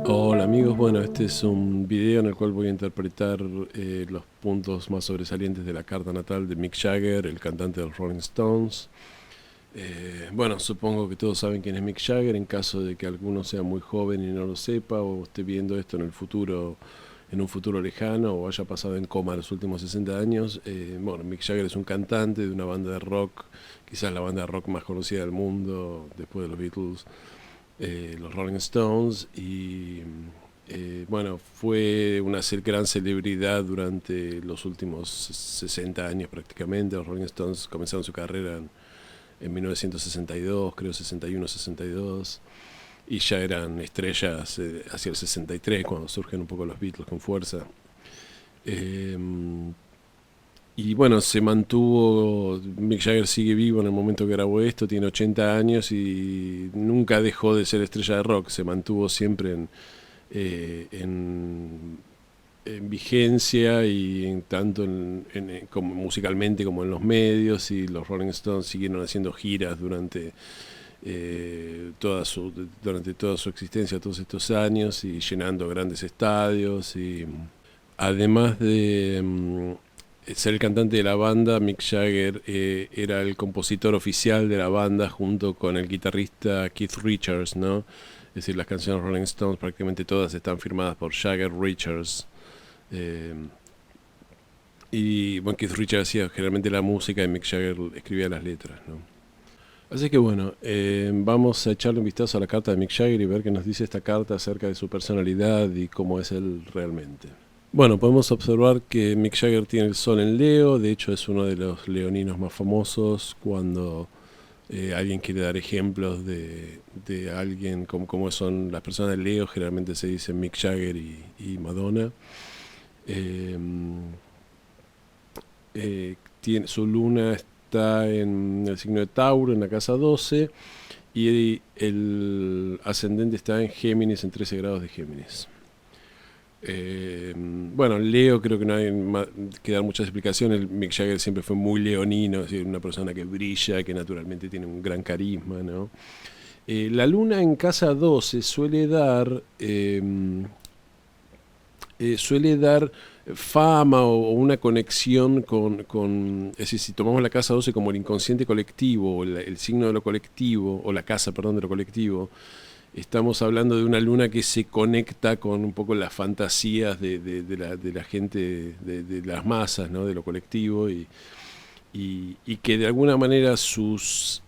Hola amigos, bueno, este es un video en el cual voy a interpretar los puntos más sobresalientes de la carta natal de Mick Jagger, el cantante de los Rolling Stones. Bueno, supongo que todos saben quién es Mick Jagger, en caso de que alguno sea muy joven y no lo sepa, o esté viendo esto en el futuro, en un futuro lejano, o haya pasado en coma los últimos 60 años. Bueno, Mick Jagger es un cantante de una banda de rock, quizás la banda de rock más conocida del mundo, después de los Beatles, los Rolling Stones, y bueno, fue una gran celebridad durante los últimos 60 años prácticamente. Los Rolling Stones comenzaron su carrera en 1962, creo 61, 62, y ya eran estrellas hacia el 63, cuando surgen un poco los Beatles con fuerza. Eh, y bueno, se mantuvo, Mick Jagger sigue vivo en el momento que grabó esto, tiene 80 años y nunca dejó de ser estrella de rock, se mantuvo siempre eh, en, en vigencia y tanto como musicalmente como en los medios, y los Rolling Stones siguieron haciendo giras durante toda su existencia, todos estos años, y llenando grandes estadios. Y además de ser el cantante de la banda, Mick Jagger era el compositor oficial de la banda junto con el guitarrista Keith Richards, ¿no? Es decir, las canciones Rolling Stones prácticamente todas están firmadas por Jagger Richards. Eh, y bueno, Keith Richards hacía generalmente la música y Mick Jagger escribía las letras, ¿no? Así que bueno, vamos a echarle un vistazo a la carta de Mick Jagger y ver qué nos dice esta carta acerca de su personalidad y cómo es él realmente. Bueno, podemos observar que Mick Jagger tiene el sol en Leo, de hecho es uno de los leoninos más famosos. Cuando alguien quiere dar ejemplos de alguien como son las personas de Leo, generalmente se dice Mick Jagger y Madonna. Eh, su luna está en el signo de Tauro, en la casa 12, y el ascendente está en Géminis, en 13 grados de Géminis. Bueno, Leo, creo que no hay que dar muchas explicaciones. Mick Jagger siempre fue muy leonino, es decir, una persona que brilla, que naturalmente tiene un gran carisma, ¿no? La luna en casa 12 suele dar fama o una conexión es decir, si tomamos la casa 12 como el inconsciente colectivo, o el signo de lo colectivo, o la casa, perdón, de lo colectivo, estamos hablando de una luna que se conecta con un poco las fantasías de la gente, de las masas, ¿no? De lo colectivo, y que de alguna manera sus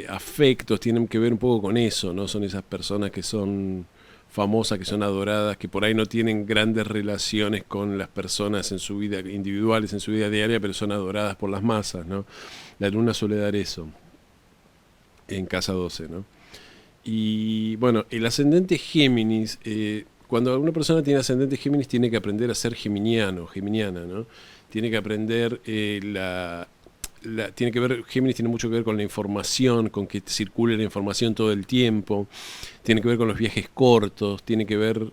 afectos tienen que ver un poco con eso, ¿no? Son esas personas que son famosas, que son adoradas, que por ahí no tienen grandes relaciones con las personas en su vida individuales, en su vida diaria, pero son adoradas por las masas, ¿no? La luna suele dar eso en casa 12, ¿no? Y bueno, el ascendente Géminis, cuando una persona tiene ascendente Géminis, tiene que aprender a ser geminiano, geminiana, ¿no? Tiene que aprender tiene que ver, Géminis tiene mucho que ver con la información, con que circule la información todo el tiempo, tiene que ver con los viajes cortos, tiene que ver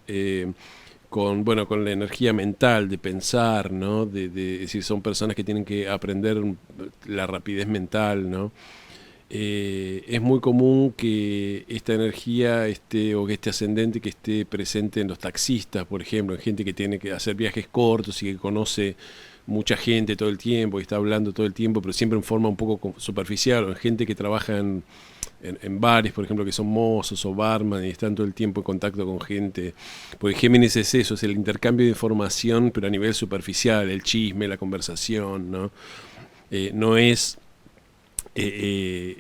con la energía mental de pensar, ¿no? Es decir, son personas que tienen que aprender la rapidez mental, ¿no? Es muy común que esta energía o que este ascendente que esté presente en los taxistas, por ejemplo, en gente que tiene que hacer viajes cortos y que conoce mucha gente todo el tiempo y está hablando todo el tiempo, pero siempre en forma un poco superficial, o en gente que trabaja en bares, por ejemplo, que son mozos o barman y están todo el tiempo en contacto con gente. Porque Géminis es eso, es el intercambio de información, pero a nivel superficial, el chisme, la conversación, ¿no? No es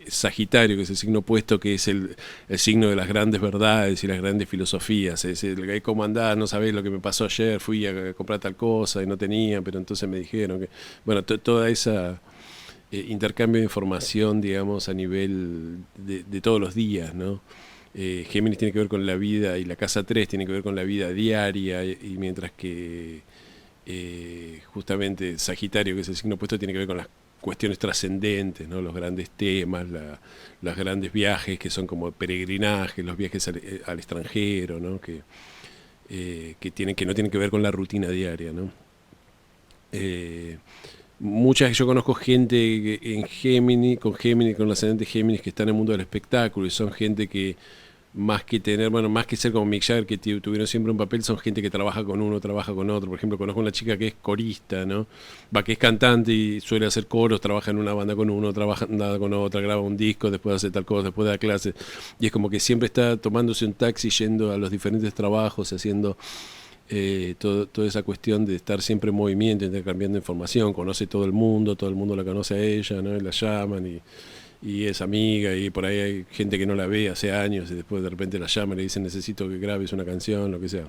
Sagitario, que es el signo opuesto, que es el signo de las grandes verdades y las grandes filosofías. Es el ¿cómo andás? No sabés lo que me pasó ayer, fui a comprar tal cosa y no tenía, pero entonces me dijeron que... Bueno, toda esa intercambio de información, digamos, a nivel de todos los días, ¿no? Géminis tiene que ver con la vida, y la casa 3 tiene que ver con la vida diaria, y mientras que justamente Sagitario, que es el signo opuesto, tiene que ver con las cuestiones trascendentes, ¿no? Los grandes temas, los grandes viajes que son como peregrinajes, los viajes al extranjero, ¿no? Que no tienen que ver con la rutina diaria, ¿no? Eh, yo conozco gente en Géminis, con el ascendente Géminis, que está en el mundo del espectáculo y son gente que más que tener, bueno, más que ser como Mick Jagger, que tuvieron siempre un papel, son gente que trabaja con uno, trabaja con otro. Por ejemplo, conozco una chica que es corista, ¿no? Que es cantante y suele hacer coros, trabaja en una banda con uno, trabaja nada con otra, graba un disco, después hace tal cosa, después da clases. Y es como que siempre está tomándose un taxi, yendo a los diferentes trabajos, haciendo toda esa cuestión de estar siempre en movimiento, intercambiando información, conoce todo el mundo la conoce a ella, ¿no? Y la llaman y es amiga, y por ahí hay gente que no la ve hace años y después de repente la llaman y le dicen necesito que grabes una canción, lo que sea.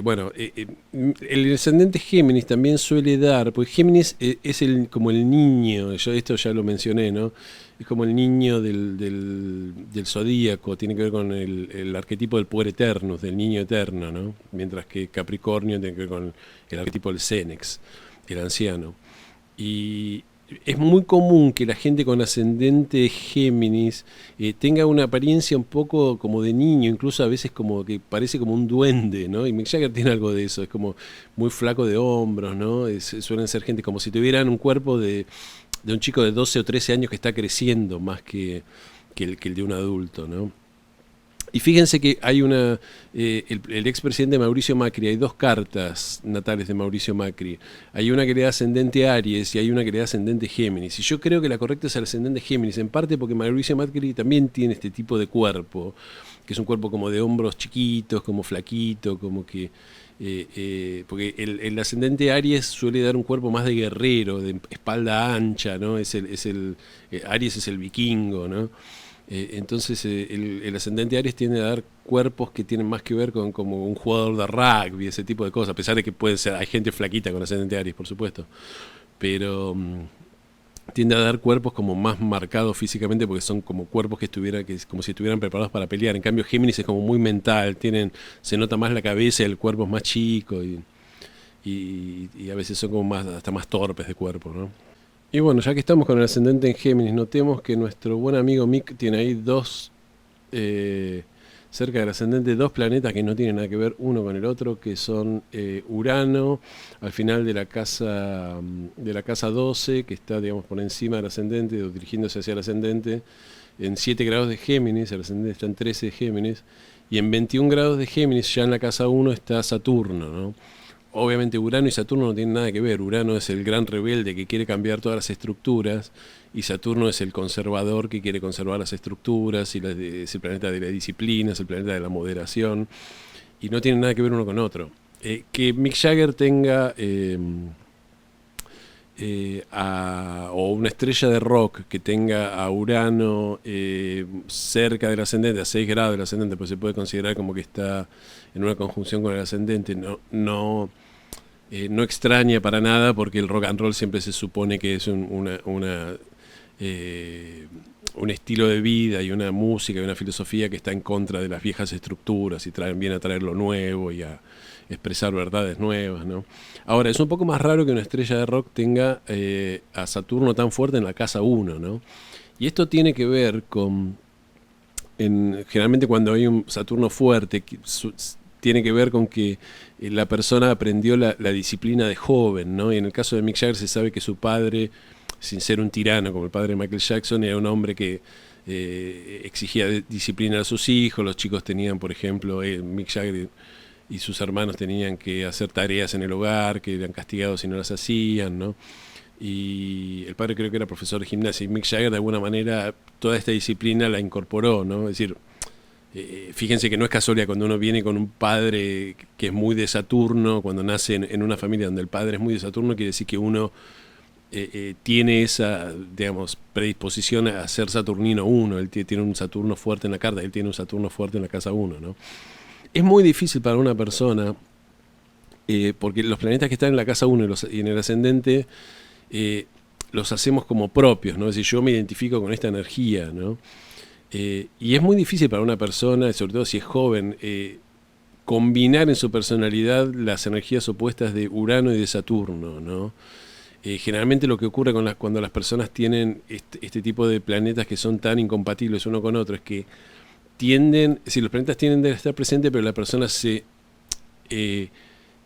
Bueno, el ascendente Géminis también suele dar, porque Géminis es como el niño, yo esto ya lo mencioné, ¿no? Es como el niño del zodíaco, tiene que ver con el arquetipo del puer eternus, del niño eterno, ¿no? Mientras que Capricornio tiene que ver con el arquetipo del Cenex, el anciano. Y es muy común que la gente con ascendente Géminis tenga una apariencia un poco como de niño, incluso a veces como que parece como un duende, ¿no? Y Mick Jagger tiene algo de eso, es como muy flaco de hombros, ¿no? Suelen ser gente como si tuvieran un cuerpo de un chico de 12 o 13 años que está creciendo más que el de un adulto, ¿no? Y fíjense que hay el expresidente Mauricio Macri, hay dos cartas natales de Mauricio Macri. Hay una que le da ascendente Aries y hay una que le da ascendente Géminis. Y yo creo que la correcta es el ascendente Géminis, en parte porque Mauricio Macri también tiene este tipo de cuerpo, que es un cuerpo como de hombros chiquitos, como flaquito, como que... porque el ascendente Aries suele dar un cuerpo más de guerrero, de espalda ancha, ¿no? Aries es el vikingo, ¿no? Entonces el ascendente Aries tiende a dar cuerpos que tienen más que ver con como un jugador de rugby, ese tipo de cosas, a pesar de que puede ser, hay gente flaquita con ascendente Aries, por supuesto, pero tiende a dar cuerpos como más marcados físicamente porque son como cuerpos que como si estuvieran preparados para pelear. En cambio Géminis es como muy mental, se nota más la cabeza, el cuerpo es más chico y a veces son como hasta más torpes de cuerpo, ¿no? Y bueno, ya que estamos con el ascendente en Géminis, notemos que nuestro buen amigo Mick tiene ahí cerca del ascendente, dos planetas que no tienen nada que ver uno con el otro, que son Urano, al final de la casa 12, que está, digamos, por encima del ascendente, o dirigiéndose hacia el ascendente, en 7 grados de Géminis, el ascendente está en 13 de Géminis, y en 21 grados de Géminis, ya en la casa 1, está Saturno, ¿no? Obviamente Urano y Saturno no tienen nada que ver. Urano es el gran rebelde que quiere cambiar todas las estructuras y Saturno es el conservador que quiere conservar las estructuras y es el planeta de la disciplina, es el planeta de la moderación y no tienen nada que ver uno con otro. Que Mick Jagger tenga o una estrella de rock que tenga a Urano cerca del ascendente, a 6 grados del ascendente, pues se puede considerar como que está en una conjunción con el ascendente, no extraña para nada porque el rock and roll siempre se supone que es un estilo de vida y una música y una filosofía que está en contra de las viejas estructuras y viene a traer lo nuevo y a expresar verdades nuevas, ¿no? Ahora, es un poco más raro que una estrella de rock tenga a Saturno tan fuerte en la casa 1, ¿no? Y esto tiene que ver con... generalmente cuando hay un Saturno fuerte, tiene que ver con que la persona aprendió la disciplina de joven, ¿no? Y en el caso de Mick Jagger se sabe que su padre, sin ser un tirano como el padre de Michael Jackson, era un hombre que exigía disciplina a sus hijos. Los chicos tenían, por ejemplo, Mick Jagger y sus hermanos tenían que hacer tareas en el hogar, que eran castigados si no las hacían, ¿no? Y el padre creo que era profesor de gimnasia y Mick Jagger de alguna manera toda esta disciplina la incorporó, ¿no? Es decir, fíjense que no es casualidad cuando uno viene con un padre que es muy de Saturno, cuando nace en una familia donde el padre es muy de Saturno, quiere decir que uno tiene esa, digamos, predisposición a ser saturnino 1, él tiene un Saturno fuerte en la carta, él tiene un Saturno fuerte en la casa 1, ¿no? Es muy difícil para una persona, porque los planetas que están en la casa 1 y en el ascendente los hacemos como propios, ¿no? Es decir, yo me identifico con esta energía, ¿no? Y es muy difícil para una persona, sobre todo si es joven, combinar en su personalidad las energías opuestas de Urano y de Saturno, ¿no? Generalmente lo que ocurre cuando las personas tienen este tipo de planetas que son tan incompatibles uno con otro es que los planetas tienden a estar presentes, pero la persona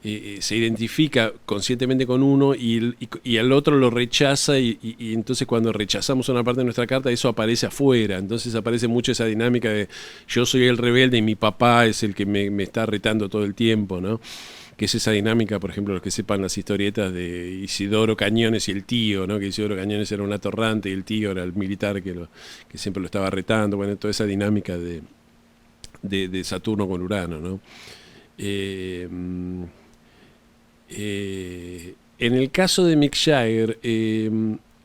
se identifica conscientemente con uno y al otro lo rechaza y entonces cuando rechazamos una parte de nuestra carta eso aparece afuera, entonces aparece mucho esa dinámica de yo soy el rebelde y mi papá es el que me está retando todo el tiempo, ¿no? Que es esa dinámica, por ejemplo, los que sepan las historietas de Isidoro Cañones y el tío, ¿no? Que Isidoro Cañones era un atorrante y el tío era el militar que siempre lo estaba retando, bueno, toda esa dinámica de Saturno con Urano, ¿no? Eh, en el caso de Mick Jagger,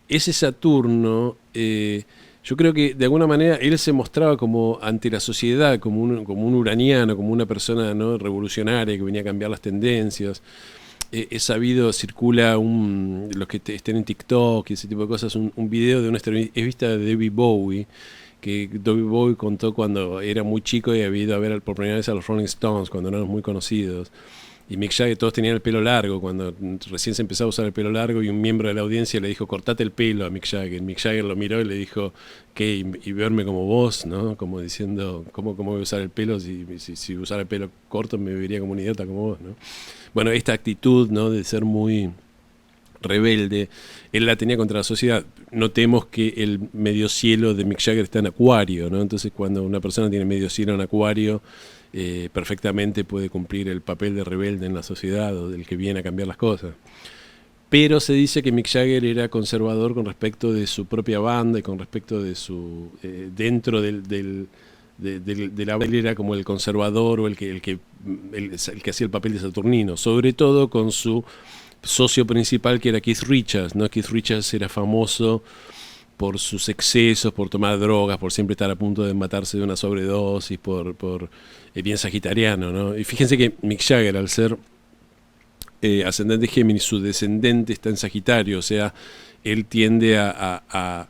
ese Saturno, yo creo que de alguna manera él se mostraba como ante la sociedad, como un uraniano, como una persona, ¿no?, revolucionaria que venía a cambiar las tendencias. He sabido, circula los que estén en TikTok y ese tipo de cosas, un video de una entrevista de David Bowie, que David Bowie contó cuando era muy chico y había ido a ver por primera vez a los Rolling Stones, cuando eran muy conocidos. Y Mick Jagger, todos tenían el pelo largo, cuando recién se empezaba a usar el pelo largo, y un miembro de la audiencia le dijo, cortate el pelo a Mick Jagger. Mick Jagger lo miró y le dijo, ¿qué? Y verme como vos, ¿no? Como diciendo, ¿cómo voy a usar el pelo? Si usara el pelo corto me vería como un idiota como vos, ¿no? Bueno, esta actitud, ¿no?, de ser muy rebelde, él la tenía contra la sociedad. Notemos que el medio cielo de Mick Jagger está en Acuario, ¿no? Entonces cuando una persona tiene medio cielo en Acuario, perfectamente puede cumplir el papel de rebelde en la sociedad o del que viene a cambiar las cosas. Pero se dice que Mick Jagger era conservador con respecto de su propia banda y con respecto de su... dentro de la banda, él era como el conservador o el que hacía el papel de Saturnino, sobre todo con su socio principal, que era Keith Richards, ¿no? Keith Richards era famoso por sus excesos, por tomar drogas, por siempre estar a punto de matarse de una sobredosis, por bien sagitariano, ¿no? Y fíjense que Mick Jagger, al ser ascendente Géminis, su descendente está en Sagitario, o sea, él tiende a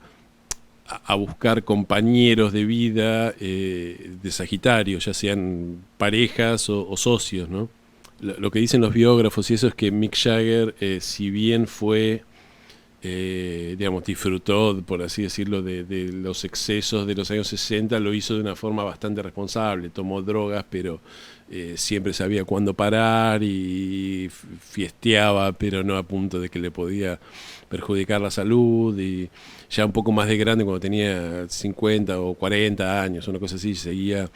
buscar compañeros de vida de Sagitario, ya sean parejas o socios, ¿no? Lo que dicen los biógrafos y eso es que Mick Jagger, si bien fue, digamos, disfrutó, por así decirlo, de los excesos de los años 60, lo hizo de una forma bastante responsable. Tomó drogas, pero siempre sabía cuándo parar y fiesteaba, pero no a punto de que le podía perjudicar la salud. Y ya un poco más de grande, cuando tenía 50 o 40 años, una cosa así, seguía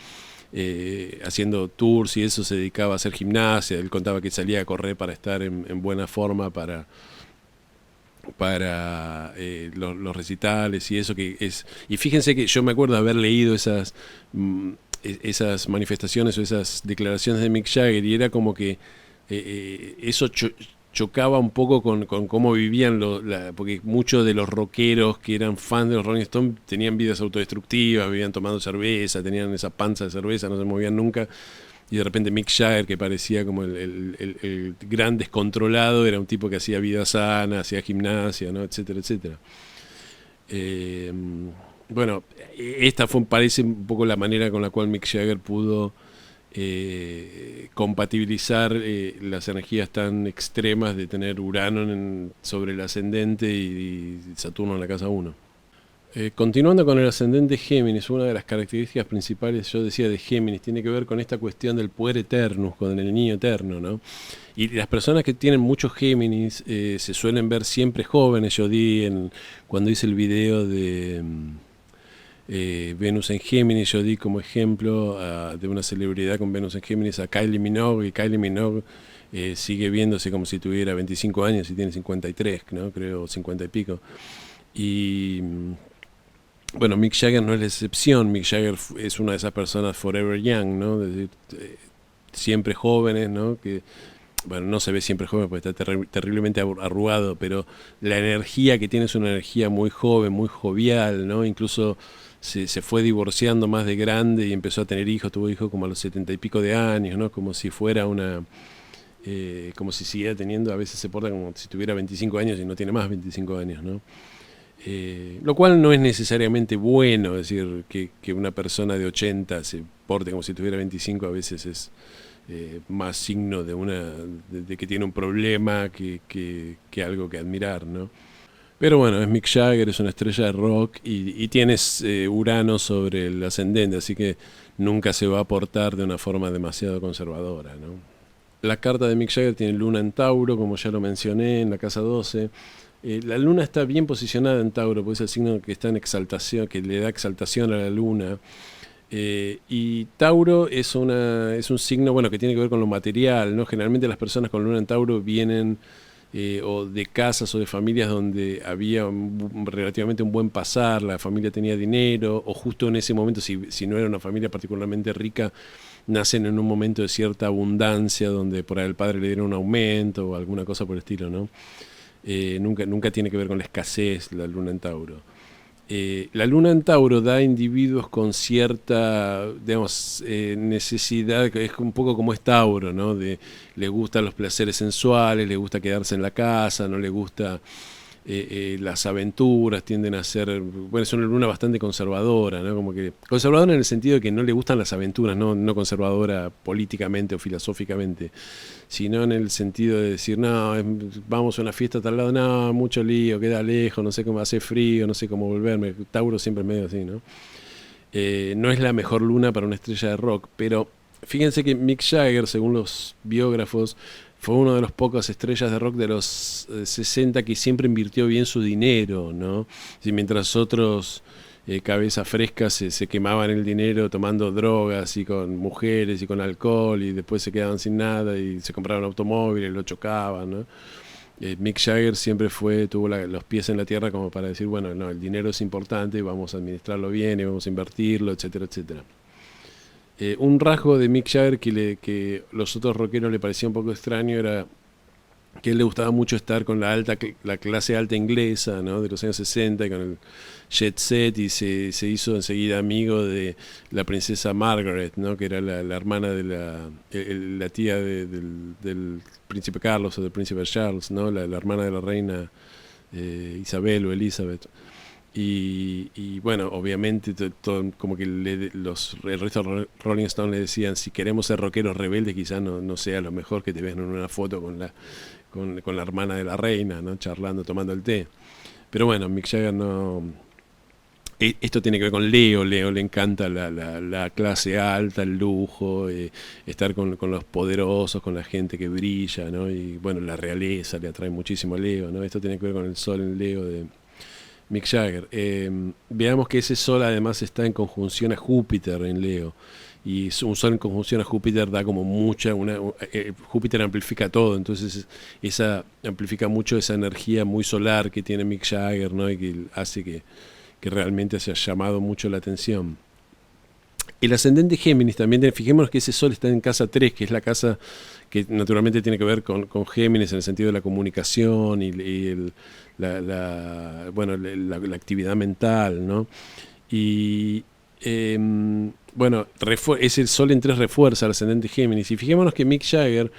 haciendo tours y eso, se dedicaba a hacer gimnasia. Él contaba que salía a correr para estar en buena forma para los recitales y eso que es. Y fíjense que yo me acuerdo de haber leído esas manifestaciones o esas declaraciones de Mick Jagger, y era como que eso chocaba un poco con cómo vivían porque muchos de los rockeros que eran fans de los Rolling Stones tenían vidas autodestructivas, vivían tomando cerveza, tenían esa panza de cerveza, no se movían nunca. Y de repente Mick Jagger, que parecía como el gran descontrolado, era un tipo que hacía vida sana, hacía gimnasia, ¿no?, etcétera, etcétera. Bueno, esta parece un poco la manera con la cual Mick Jagger pudo compatibilizar las energías tan extremas de tener Urano sobre el ascendente y Saturno en la casa 1. Continuando con el ascendente Géminis, una de las características principales, yo decía, de Géminis, tiene que ver con esta cuestión del puer eternus, con el niño eterno, ¿no? Y las personas que tienen muchos Géminis se suelen ver siempre jóvenes. Yo cuando hice el video de Venus en Géminis, yo di como ejemplo de una celebridad con Venus en Géminis a Kylie Minogue, y Kylie Minogue sigue viéndose como si tuviera 25 años y tiene 53, ¿no? Creo 50 y pico. Y bueno, Mick Jagger no es la excepción. Mick Jagger es una de esas personas forever young, ¿no? Es decir, siempre jóvenes, ¿no? Que, bueno, no se ve siempre joven porque está terriblemente arrugado, pero la energía que tiene es una energía muy joven, muy jovial, ¿no? Incluso se fue divorciando más de grande y empezó a tener hijos, tuvo hijos como a los 70 y pico de años, ¿no? Como si fuera como si siguiera teniendo, a veces se porta como si tuviera 25 años y no tiene más 25 años, ¿no? Lo cual no es necesariamente bueno, es decir, que una persona de 80 se porte como si tuviera 25, a veces es más signo de que tiene un problema que algo que admirar, ¿no? Pero bueno, es Mick Jagger, es una estrella de rock y tienes Urano sobre el ascendente, así que nunca se va a portar de una forma demasiado conservadora, ¿no? La carta de Mick Jagger tiene luna en Tauro, como ya lo mencioné, en la casa 12. La luna está bien posicionada en Tauro, porque es el signo que está en exaltación, que le da exaltación a la luna. Y Tauro es un signo, bueno, que tiene que ver con lo material, ¿no? Generalmente las personas con luna en Tauro vienen o de casas o de familias donde había relativamente un buen pasar, la familia tenía dinero, o justo en ese momento, si no era una familia particularmente rica, nacen en un momento de cierta abundancia, donde por ahí el padre le dieron un aumento o alguna cosa por el estilo, ¿no? Nunca tiene que ver con la escasez la luna en Tauro. La luna en Tauro da a individuos con cierta, digamos, necesidad, que es un poco como es Tauro, ¿no? Le gustan los placeres sensuales, le gusta quedarse en la casa, no le gusta las aventuras, tienden a ser, bueno, es una luna bastante conservadora, ¿no? Como que conservadora en el sentido de que no le gustan las aventuras, no conservadora políticamente o filosóficamente, sino en el sentido de decir, no, vamos a una fiesta a tal lado, no, mucho lío, queda lejos, no sé cómo hace frío, no sé cómo volverme. Tauro siempre es medio así, ¿no? No es la mejor luna para una estrella de rock, pero fíjense que Mick Jagger, según los biógrafos, fue uno de los pocos estrellas de rock de los 60 que siempre invirtió bien su dinero, ¿no? Y mientras otros cabezas frescas se quemaban el dinero tomando drogas y con mujeres y con alcohol y después se quedaban sin nada y se compraban automóviles y lo chocaban, ¿no? Mick Jagger siempre tuvo los pies en la tierra como para decir, bueno, no, el dinero es importante, vamos a administrarlo bien y vamos a invertirlo, etcétera, etcétera. Un rasgo de Mick Jagger que los otros rockeros le parecía un poco extraño era que a él le gustaba mucho estar con la clase alta inglesa, ¿no? De los años 60 y con el jet set, y se hizo enseguida amigo de la princesa Margaret, ¿no? Que era la hermana de la tía del príncipe Carlos o del príncipe Charles, ¿no? La hermana de la reina Isabel o Elizabeth. Y bueno, obviamente como que el resto de Rolling Stone le decían, si queremos ser rockeros rebeldes, quizás no sea lo mejor que te vean en una foto con la hermana de la reina, ¿no? Charlando, tomando el té. Pero bueno, Mick Jagger no... Esto tiene que ver con Leo. Leo le encanta la clase alta, el lujo, estar con los poderosos, con la gente que brilla, ¿no? Y bueno, la realeza le atrae muchísimo a Leo, ¿no? Esto tiene que ver con el sol en Leo de Mick Jagger. Veamos que ese sol además está en conjunción a Júpiter en Leo. Y un sol en conjunción a Júpiter da como Júpiter amplifica todo, entonces esa amplifica mucho esa energía muy solar que tiene Mick Jagger, ¿no? Y que hace que realmente se haya llamado mucho la atención. El ascendente Géminis también, fijémonos que ese sol está en casa 3, que es la casa que naturalmente tiene que ver con Géminis en el sentido de la comunicación y la actividad mental, ¿no? Y bueno, ese sol en 3 refuerza al ascendente Géminis. Y fijémonos que Mick Jagger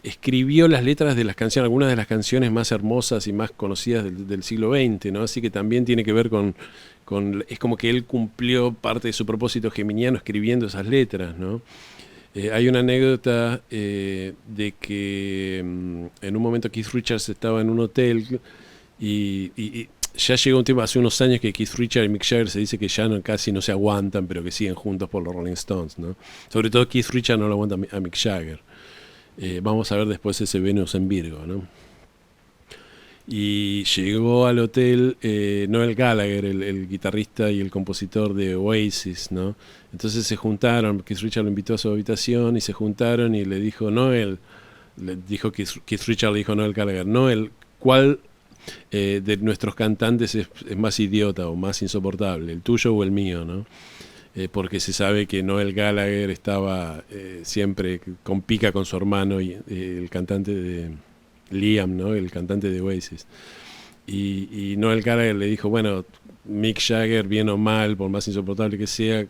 escribió las letras de las canciones, algunas de las canciones más hermosas y más conocidas del siglo XX, ¿no? Así que también tiene que ver es como que él cumplió parte de su propósito geminiano escribiendo esas letras, ¿no? Hay una anécdota de que en un momento Keith Richards estaba en un hotel y ya llegó un tiempo, hace unos años, que Keith Richards y Mick Jagger se dice que ya casi no se aguantan, pero que siguen juntos por los Rolling Stones, ¿no? Sobre todo Keith Richards no lo aguanta a Mick Jagger. Vamos a ver después ese Venus en Virgo, ¿no? Y llegó al hotel Noel Gallagher, el guitarrista y el compositor de Oasis, ¿no? Entonces se juntaron, Keith Richards lo invitó a su habitación y se juntaron y le dijo Keith Richards le dijo a Noel Gallagher, Noel, ¿cuál de nuestros cantantes es más idiota o más insoportable, el tuyo o el mío, ¿no? Porque se sabe que Noel Gallagher estaba siempre con pica con su hermano y el cantante de Liam, ¿no? El cantante de Oasis. Y Noel Gallagher le dijo, bueno, Mick Jagger, bien o mal, por más insoportable que sea,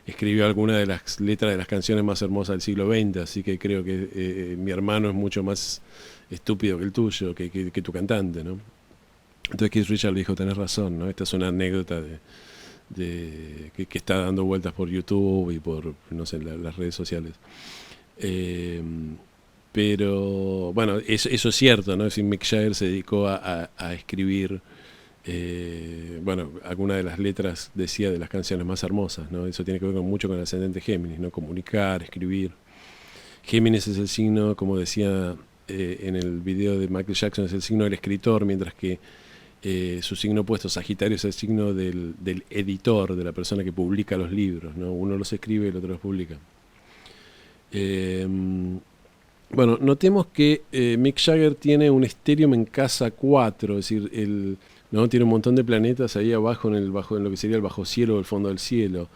escribió alguna de las letras de las canciones más hermosas del siglo XX, así que creo que mi hermano es mucho más estúpido que el tuyo, que tu cantante, ¿no? Entonces Keith Richards le dijo, tenés razón, ¿no? Esta es una anécdota que está dando vueltas por YouTube y por, no sé, las redes sociales. Pero, bueno, eso es cierto, ¿no? Es decir, Mick Jagger se dedicó a escribir, bueno, alguna de las letras, decía, de las canciones más hermosas, ¿no? Eso tiene que ver mucho con el ascendente Géminis, ¿no? Comunicar, escribir. Géminis es el signo, como decía en el video de Michael Jackson, es el signo del escritor, mientras que su signo opuesto, Sagitario, es el signo del editor, de la persona que publica los libros, ¿no? Uno los escribe y el otro los publica. Bueno, notemos que Mick Jagger tiene un estéreo en casa 4, es decir, ¿no? Tiene un montón de planetas ahí abajo en lo que sería el bajo cielo o el fondo del cielo.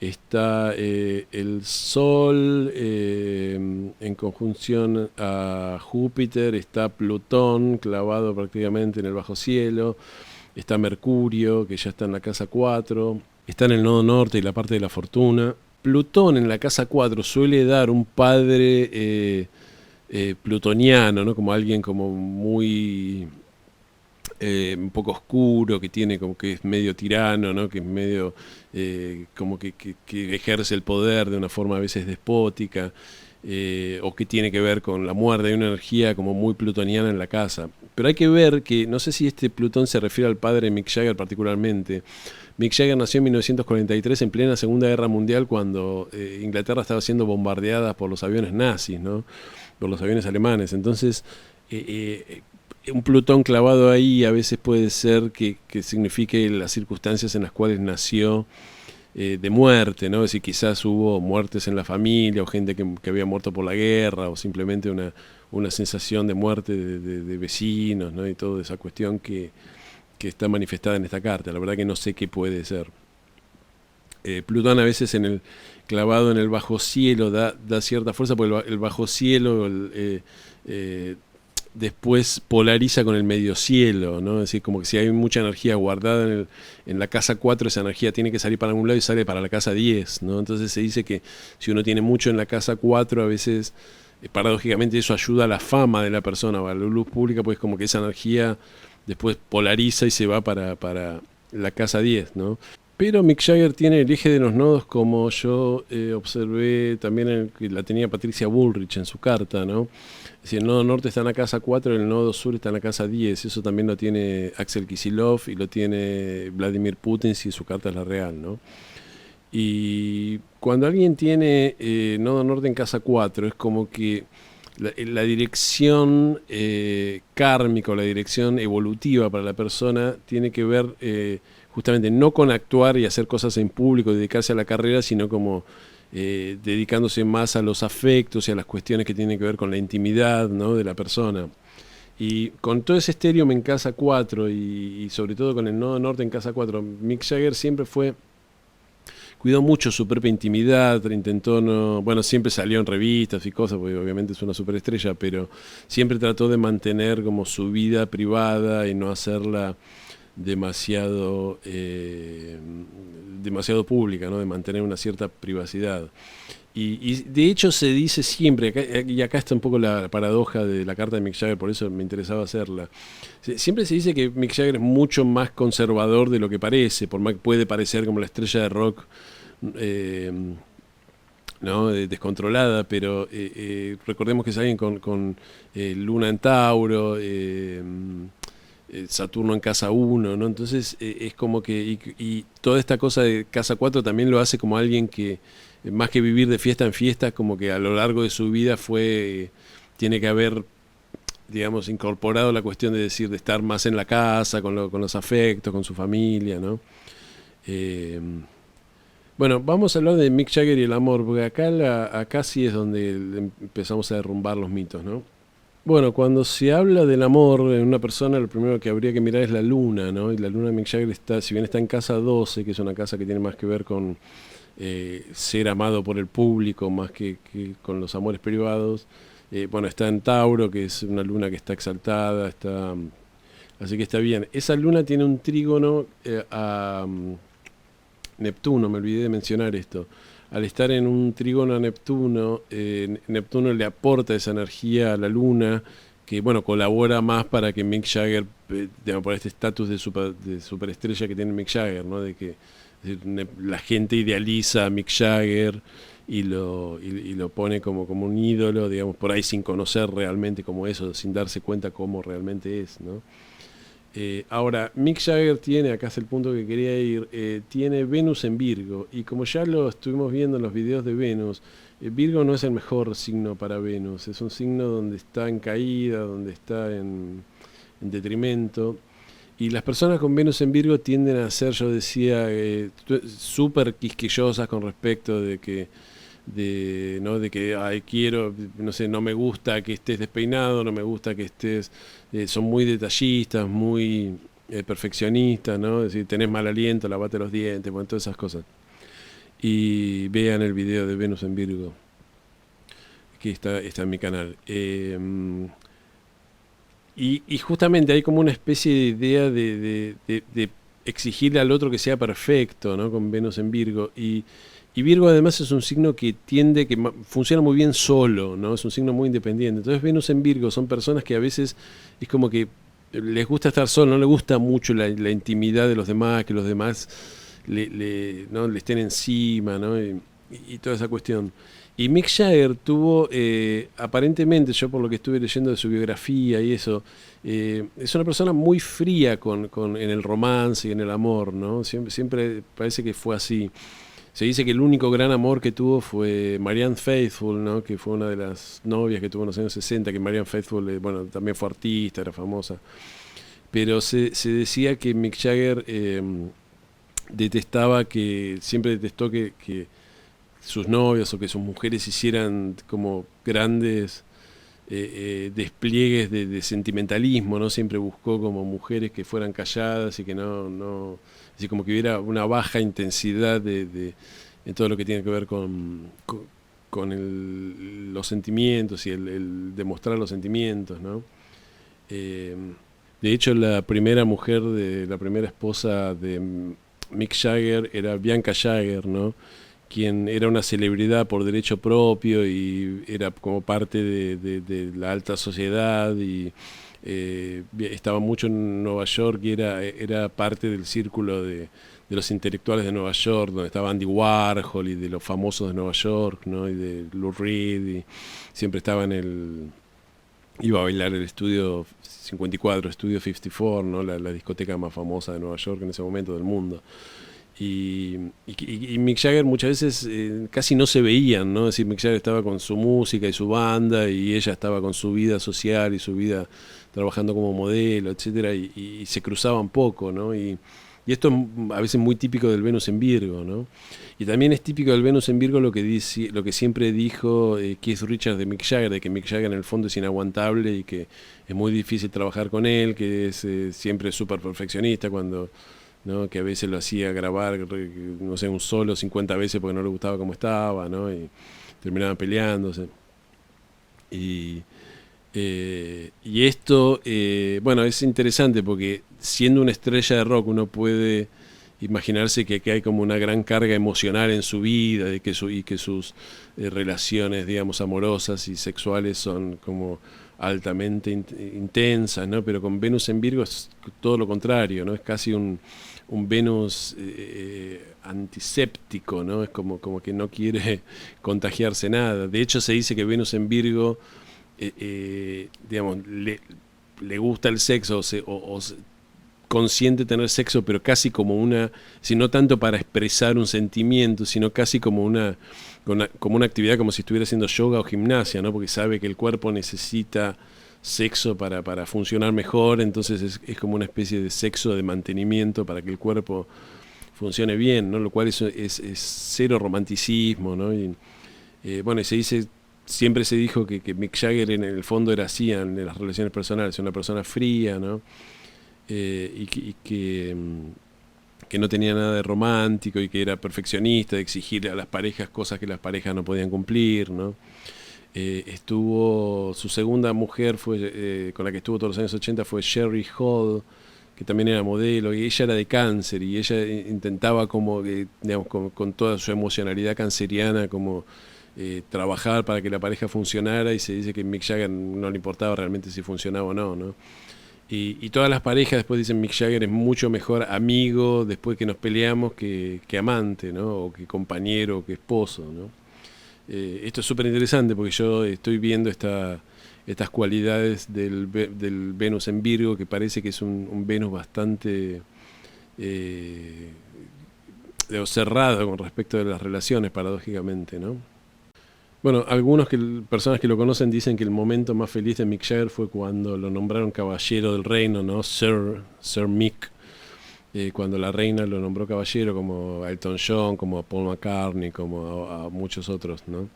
Está el Sol en conjunción a Júpiter, está Plutón clavado prácticamente en el bajo cielo, está Mercurio, que ya está en la casa 4, está en el nodo norte y la parte de la fortuna. Plutón en la casa 4 suele dar un padre plutoniano, ¿no? Como alguien como muy un poco oscuro, que tiene como que es medio tirano, ¿no? Que es medio como que ejerce el poder de una forma a veces despótica, o que tiene que ver con la muerte. Hay una energía como muy plutoniana en la casa. Pero hay que ver que, no sé si este Plutón se refiere al padre de Mick Jagger particularmente. Mick Jagger nació en 1943 en plena Segunda Guerra Mundial, cuando Inglaterra estaba siendo bombardeada por los aviones nazis, ¿no? Por los aviones alemanes. Entonces, un Plutón clavado ahí a veces puede ser que signifique las circunstancias en las cuales nació, de muerte, ¿no? Es decir, quizás hubo muertes en la familia, o gente que había muerto por la guerra, o simplemente una sensación de muerte de vecinos, ¿no? Y toda esa cuestión que está manifestada en esta carta. La verdad que no sé qué puede ser. Plutón a veces clavado en el bajo cielo da cierta fuerza, porque el bajo cielo después polariza con el medio cielo, ¿no? Es decir, como que si hay mucha energía guardada en la casa 4, esa energía tiene que salir para algún lado y sale para la casa 10, ¿no? Entonces se dice que si uno tiene mucho en la casa 4, a veces, paradójicamente, eso ayuda a la fama de la persona o a la luz pública, pues como que esa energía después polariza y se va para la casa 10, ¿no? Pero Mick Jagger tiene el eje de los nodos, como yo observé también que la tenía Patricia Bullrich en su carta, ¿no? Es decir, el nodo norte está en la casa 4 y el nodo sur está en la casa 10. Eso también lo tiene Axel Kicillof y lo tiene Vladimir Putin, si su carta es la real, ¿no? Y cuando alguien tiene nodo norte en casa 4, es como que la dirección kármica o la dirección evolutiva para la persona tiene que ver justamente no con actuar y hacer cosas en público, dedicarse a la carrera, sino como dedicándose más a los afectos y a las cuestiones que tienen que ver con la intimidad, ¿no? De la persona. Y con todo ese estéreo en casa 4 y sobre todo con el nodo norte en casa 4, Mick Jagger siempre cuidó mucho su propia intimidad, intentó no, bueno, siempre salió en revistas y cosas, porque obviamente es una superestrella, pero siempre trató de mantener como su vida privada y no hacerla demasiado pública, ¿no? De mantener una cierta privacidad. Y de hecho se dice siempre, y acá está un poco la paradoja de la carta de Mick Jagger, por eso me interesaba hacerla. Siempre se dice que Mick Jagger es mucho más conservador de lo que parece, por más que puede parecer como la estrella de rock, ¿no? Descontrolada, pero recordemos que es alguien con Luna en Tauro, Saturno en casa 1, ¿no? Entonces es como que, y toda esta cosa de casa 4 también lo hace como alguien que, más que vivir de fiesta en fiesta, como que a lo largo de su vida tiene que haber, digamos, incorporado la cuestión de decir, de estar más en la casa, con los afectos, con su familia, ¿no? Bueno, vamos a hablar de Mick Jagger y el amor, porque acá sí es donde empezamos a derrumbar los mitos, ¿no? Bueno, cuando se habla del amor en una persona, lo primero que habría que mirar es la luna, ¿no? Y la luna de Mick Jagger está, si bien está en casa 12, que es una casa que tiene más que ver con ser amado por el público, más que con los amores privados, bueno, está en Tauro, que es una luna que está exaltada, así que está bien. Esa luna tiene un trígono a Neptuno, me olvidé de mencionar esto. Al estar en un trígono a Neptuno, Neptuno le aporta esa energía a la luna, que bueno, colabora más para que Mick Jagger, digamos, por este estatus de superestrella que tiene Mick Jagger, ¿no? De que la gente idealiza a Mick Jagger y lo pone como un ídolo, digamos, por ahí sin conocer realmente cómo es, o sin darse cuenta cómo realmente es, ¿no? Ahora, Mick Jagger tiene, acá es el punto que quería ir, tiene Venus en Virgo, y como ya lo estuvimos viendo en los videos de Venus, Virgo no es el mejor signo para Venus, es un signo donde está en caída, donde está en detrimento. Y las personas con Venus en Virgo tienden a ser, yo decía, súper quisquillosas con respecto de que, ¿no? De que ay, quiero, no sé, no me gusta que estés despeinado, no me gusta que estés, son muy detallistas, muy perfeccionistas, ¿no? Es decir, tenés mal aliento, lavate los dientes, bueno, todas esas cosas. Y vean el video de Venus en Virgo, que está en mi canal. Y justamente hay como una especie de idea de exigirle al otro que sea perfecto, ¿no? Con Venus en Virgo. Y Virgo además es un signo que tiende, funciona muy bien solo, ¿no? Es un signo muy independiente. Entonces Venus en Virgo son personas que a veces es como que les gusta estar solo, no les gusta mucho la intimidad de los demás, que los demás ¿no? le estén encima, ¿no? Y toda esa cuestión. Y Mick Jagger tuvo, aparentemente, yo por lo que estuve leyendo de su biografía y eso, es una persona muy fría en el romance y en el amor, ¿no? Siempre parece que fue así. Se dice que el único gran amor que tuvo fue Marianne Faithfull, ¿no? Que fue una de las novias que tuvo en los años 60, que Marianne Faithfull, bueno, también fue artista, era famosa. Pero se decía que Mick Jagger siempre detestó que sus novias o que sus mujeres hicieran como grandes despliegues de sentimentalismo, ¿no? Siempre buscó como mujeres que fueran calladas y que así como que hubiera una baja intensidad en todo lo que tiene que ver con los sentimientos y el demostrar los sentimientos, ¿no? Eh, de hecho, la primera esposa de Mick Jagger era Bianca Jagger, ¿no? Quien era una celebridad por derecho propio y era como parte de la alta sociedad y estaba mucho en Nueva York y era parte del círculo de los intelectuales de Nueva York, donde estaba Andy Warhol y de los famosos de Nueva York, ¿no? Y de Lou Reed, y siempre estaba iba a bailar el estudio 54, estudio 54, ¿no? La discoteca más famosa de Nueva York en ese momento del mundo. Y Mick Jagger muchas veces casi no se veían, ¿no? Es decir, Mick Jagger estaba con su música y su banda y ella estaba con su vida social y su vida trabajando como modelo, etcétera, y se cruzaban poco, ¿no? Y esto es a veces muy típico del Venus en Virgo, ¿no? Y también es típico del Venus en Virgo lo que siempre dijo Keith Richards de Mick Jagger, de que Mick Jagger en el fondo es inaguantable y que es muy difícil trabajar con él, que es siempre súper perfeccionista cuando, ¿no? Que a veces lo hacía grabar, no sé, un solo 50 veces porque no le gustaba cómo estaba, ¿no? Y terminaban peleándose. Y, y esto, bueno, es interesante porque siendo una estrella de rock uno puede imaginarse que hay como una gran carga emocional en su vida y que sus relaciones, digamos, amorosas y sexuales son como altamente intensas, ¿no? Pero con Venus en Virgo es todo lo contrario, ¿no? Es casi un Venus antiséptico, ¿no? Es como que no quiere contagiarse nada. De hecho, se dice que Venus en Virgo, digamos, le gusta el sexo consiente tener sexo, pero casi como si no tanto para expresar un sentimiento, sino casi como una actividad como si estuviera haciendo yoga o gimnasia, ¿no? Porque sabe que el cuerpo necesita sexo para funcionar mejor, entonces es como una especie de sexo de mantenimiento para que el cuerpo funcione bien, ¿no? Lo cual es cero romanticismo, ¿no? Y, bueno, y siempre se dijo que Mick Jagger en el fondo era así en las relaciones personales, una persona fría, ¿no? Que no tenía nada de romántico y que era perfeccionista, de exigirle a las parejas cosas que las parejas no podían cumplir, ¿no? Su segunda mujer con la que estuvo todos los años 80 fue Sherry Hall, que también era modelo, y ella era de cáncer, y ella intentaba como, digamos, con toda su emocionalidad canceriana, como trabajar para que la pareja funcionara, y se dice que Mick Jagger no le importaba realmente si funcionaba o no, ¿no? Y todas las parejas después dicen Mick Jagger es mucho mejor amigo después que nos peleamos que amante, ¿no? O que compañero, o que esposo, ¿no? Esto es súper interesante porque yo estoy viendo estas cualidades del Venus en Virgo, que parece que es un Venus bastante cerrado con respecto de las relaciones, paradójicamente, ¿no? Bueno, personas que lo conocen dicen que el momento más feliz de Mick Jagger fue cuando lo nombraron caballero del reino, ¿no? Sir Mick. Cuando la reina lo nombró caballero, como a Elton John, como a Paul McCartney, como a muchos otros, ¿no?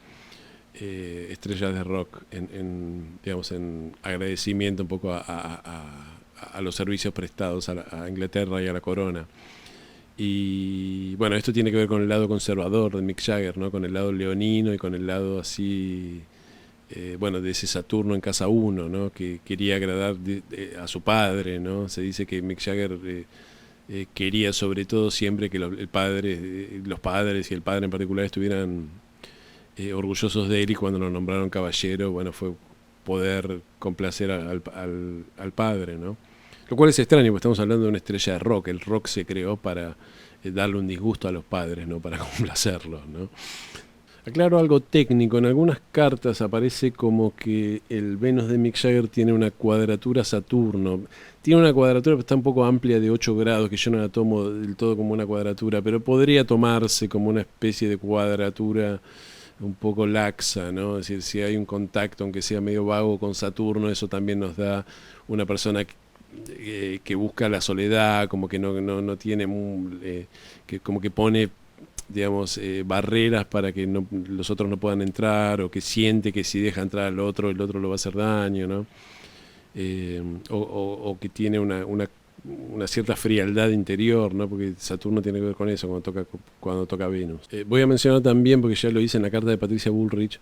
Estrellas de rock, digamos, en agradecimiento un poco a los servicios prestados a Inglaterra y a la corona. Y bueno, esto tiene que ver con el lado conservador de Mick Jagger, ¿no? Con el lado leonino y con el lado así, bueno, de ese Saturno en casa uno, ¿no? Que quería agradar a su padre, ¿no? Se dice que Mick Jagger quería sobre todo siempre que los padres y el padre en particular estuvieran orgullosos de él, y cuando lo nombraron caballero, bueno, fue poder complacer al padre, ¿no? Lo cual es extraño, porque estamos hablando de una estrella de rock. El rock se creó para darle un disgusto a los padres, no para complacerlos, ¿no? Aclaro algo técnico. En algunas cartas aparece como que el Venus de Mick Jagger tiene una cuadratura Saturno. Tiene una cuadratura que está un poco amplia, de 8 grados, que yo no la tomo del todo como una cuadratura, pero podría tomarse como una especie de cuadratura un poco laxa, ¿no? Es decir, si hay un contacto, aunque sea medio vago, con Saturno, eso también nos da una persona que busca la soledad, como que no tiene, que como que pone, digamos, barreras para que los otros no puedan entrar, o que siente que si deja entrar al otro, el otro lo va a hacer daño, ¿no? O que tiene una cierta frialdad interior, ¿no? Porque Saturno tiene que ver con eso cuando toca Venus. Voy a mencionar también, porque ya lo hice en la carta de Patricia Bullrich,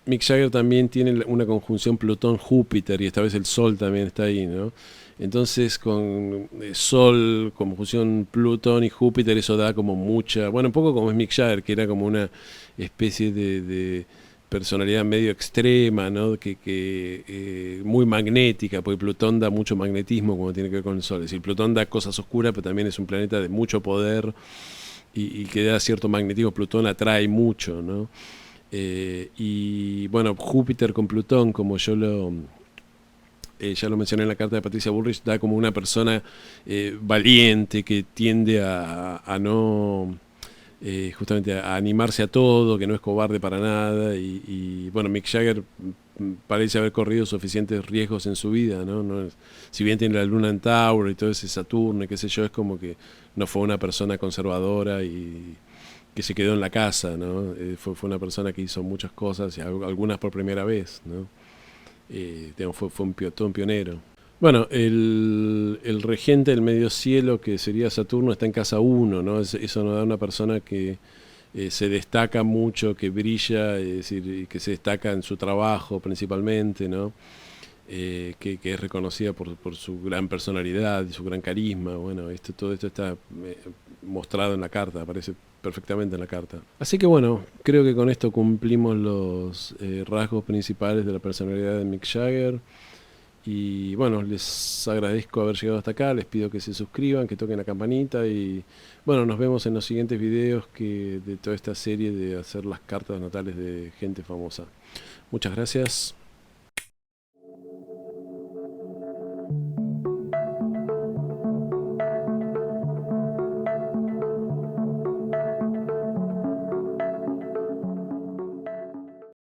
Mick Jagger también tiene una conjunción Plutón-Júpiter, y esta vez el Sol también está ahí, ¿no? Entonces, con Sol, conjunción Plutón y Júpiter, eso da como mucha, bueno, un poco como es Mick Jagger, que era como una especie de personalidad medio extrema, ¿no? Muy magnética, porque Plutón da mucho magnetismo cuando tiene que ver con el Sol. Es decir, Plutón da cosas oscuras, pero también es un planeta de mucho poder, y que da cierto magnetismo. Plutón atrae mucho, ¿no? Y bueno, Júpiter con Plutón, como ya lo mencioné en la carta de Patricia Bullrich, da como una persona valiente, que tiende a no, justamente a animarse a todo, que no es cobarde para nada. Y bueno, Mick Jagger parece haber corrido suficientes riesgos en su vida, ¿no? Si bien tiene la luna en Tauro y todo ese Saturno y qué sé yo, es como que no fue una persona conservadora y que se quedó en la casa, ¿no? Fue una persona que hizo muchas cosas, y algunas por primera vez, ¿no? Digamos, fue todo un pionero. Bueno, el regente del medio cielo, que sería Saturno, está en casa uno, ¿no? Eso nos da una persona que se destaca mucho, que brilla, es decir, que se destaca en su trabajo principalmente, ¿no? Que es reconocida por su gran personalidad y su gran carisma. Bueno, todo esto está mostrado en la carta, aparece perfectamente en la carta. Así que bueno, creo que con esto cumplimos los rasgos principales de la personalidad de Mick Jagger. Y bueno, les agradezco haber llegado hasta acá, les pido que se suscriban, que toquen la campanita, y bueno, nos vemos en los siguientes videos de toda esta serie de hacer las cartas natales de gente famosa. Muchas gracias.